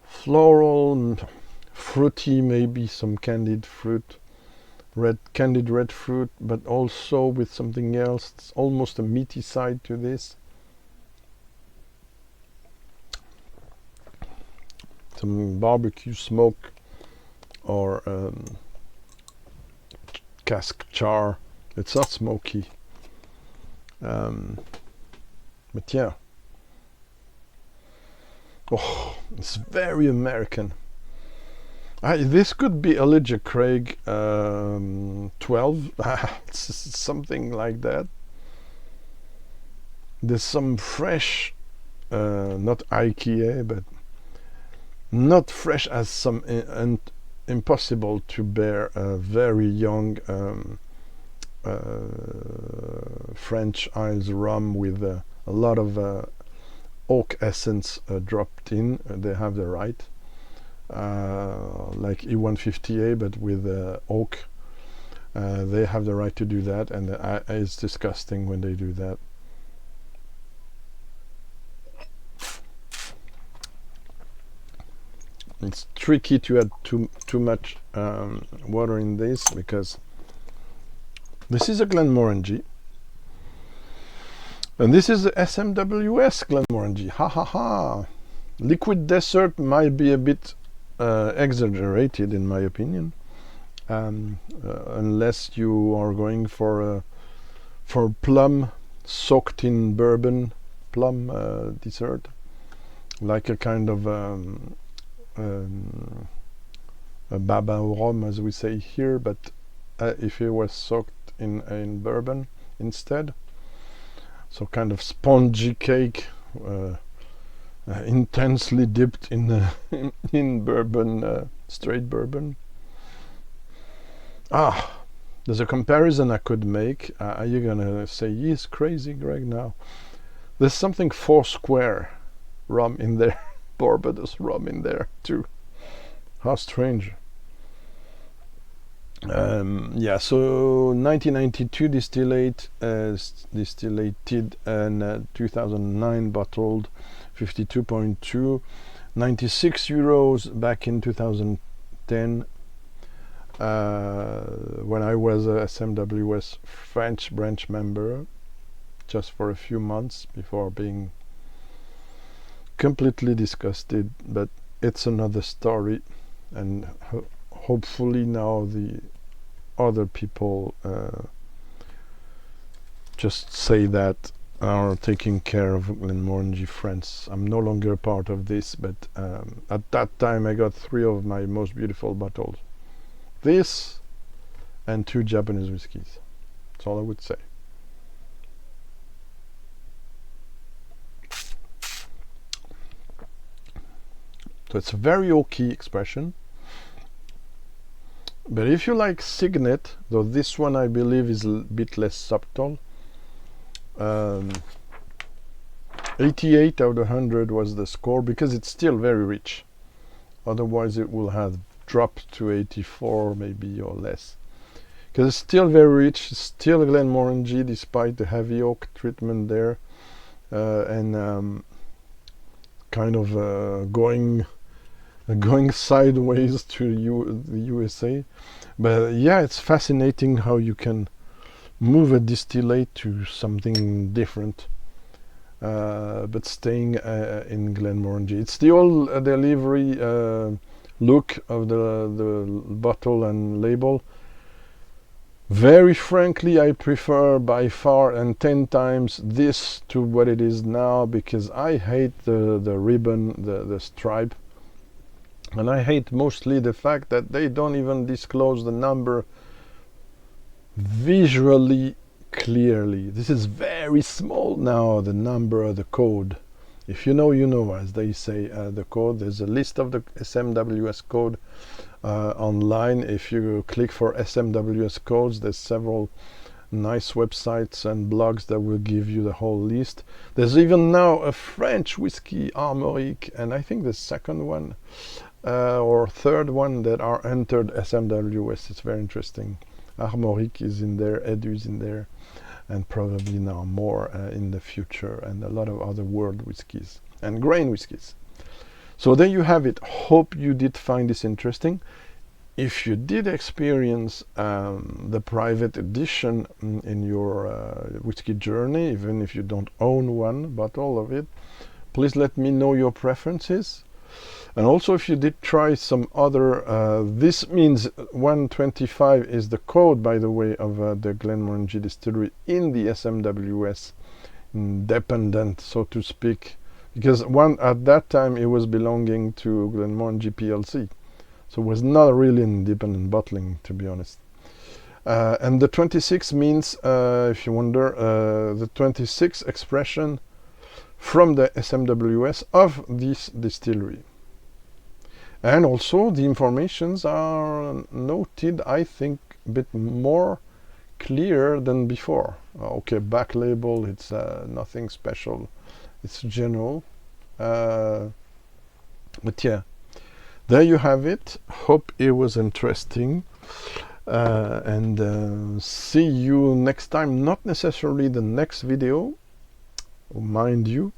floral, fruity, maybe some candied fruit, candied red fruit, but also with something else. It's almost a meaty side to this. Some barbecue smoke, or cask char. It's not smoky, but yeah. Oh, it's very American. This could be Elijah Craig 12, something like that. There's some fresh, not IKEA, but not fresh as some and impossible to bear a very young French Isles rum with a lot of oak essence dropped in. They have the right, like E150A, but with oak. They have the right to do that, and it's disgusting when they do that. It's tricky to add too much water in this, because this is a Glenmorangie, and this is the SMWS Glenmorangie. Ha ha ha! Liquid dessert might be a bit exaggerated in my opinion, unless you are going for plum soaked in bourbon, plum dessert, like a kind of a baba au rhum, as we say here, but if it was soaked in bourbon instead, so kind of spongy cake, intensely dipped in in bourbon, straight bourbon. There's a comparison I could make. Are you gonna say, "He's crazy, Greg"? Now there's something Foursquare rum in there, Barbados rum in there too. How strange. Yeah, so 1992 distillated, and 2009 bottled, 52.2, 96 euros back in 2010, when I was a SMWS French branch member, just for a few months before being completely disgusted. But it's another story, and hopefully now the other people just say that are taking care of Glenmorangie France. I'm no longer part of this, but at that time I got 3 of my most beautiful bottles. This and 2 Japanese whiskies. That's all I would say. So it's a very oaky expression. But if you like Signet, though this one I believe is a bit less subtle, 88 out of 100 was the score, because it's still very rich. Otherwise it will have dropped to 84 maybe, or less. Because it's still very rich, still Glenmorangie despite the heavy oak treatment there, and kind of going sideways to the USA. But yeah, it's fascinating how you can move a distillate to something different, but staying in Glenmorangie. It's the old delivery look of the bottle and label. Very frankly, I prefer by far and 10 times this to what it is now, because I hate the ribbon, the stripe. And I hate mostly the fact that they don't even disclose the number visually clearly. This is very small now, the number of the code. If you know, you know, as they say, the code. There's a list of the SMWS code online. If you click for SMWS codes, there's several nice websites and blogs that will give you the whole list. There's even now a French whiskey, Armorique, and I think the second one or third one that are entered SMWS. It's very interesting. Armorique is in there, Edu is in there, and probably now more in the future, and a lot of other world whiskies and grain whiskies. So there you have it. Hope you did find this interesting. If you did experience the private edition in your whiskey journey, even if you don't own one bottle of it, please let me know your preferences. And also, if you did try some other, this means 125 is the code, by the way, of the Glenmorangie distillery in the SMWS independent, so to speak, because at that time it was belonging to Glenmorangie PLC, so it was not really an independent bottling, to be honest. And the 26 means, if you wonder, the 26 expression from the SMWS of this distillery. And also the informations are noted, I think, a bit more clear than before. Okay, back label, it's nothing special, it's general. But yeah, there you have it. Hope it was interesting. And see you next time. Not necessarily the next video, mind you,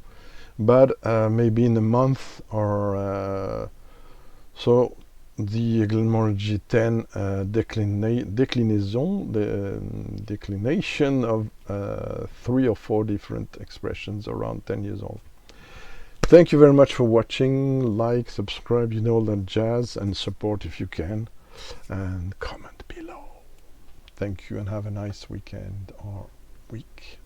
but maybe in a month or so. The Glenmorangie 10 declination of 3 or 4 different expressions around 10 years old. Thank you very much for watching. Like, subscribe, you know all that jazz, and support if you can, and comment below. Thank you and have a nice weekend or week.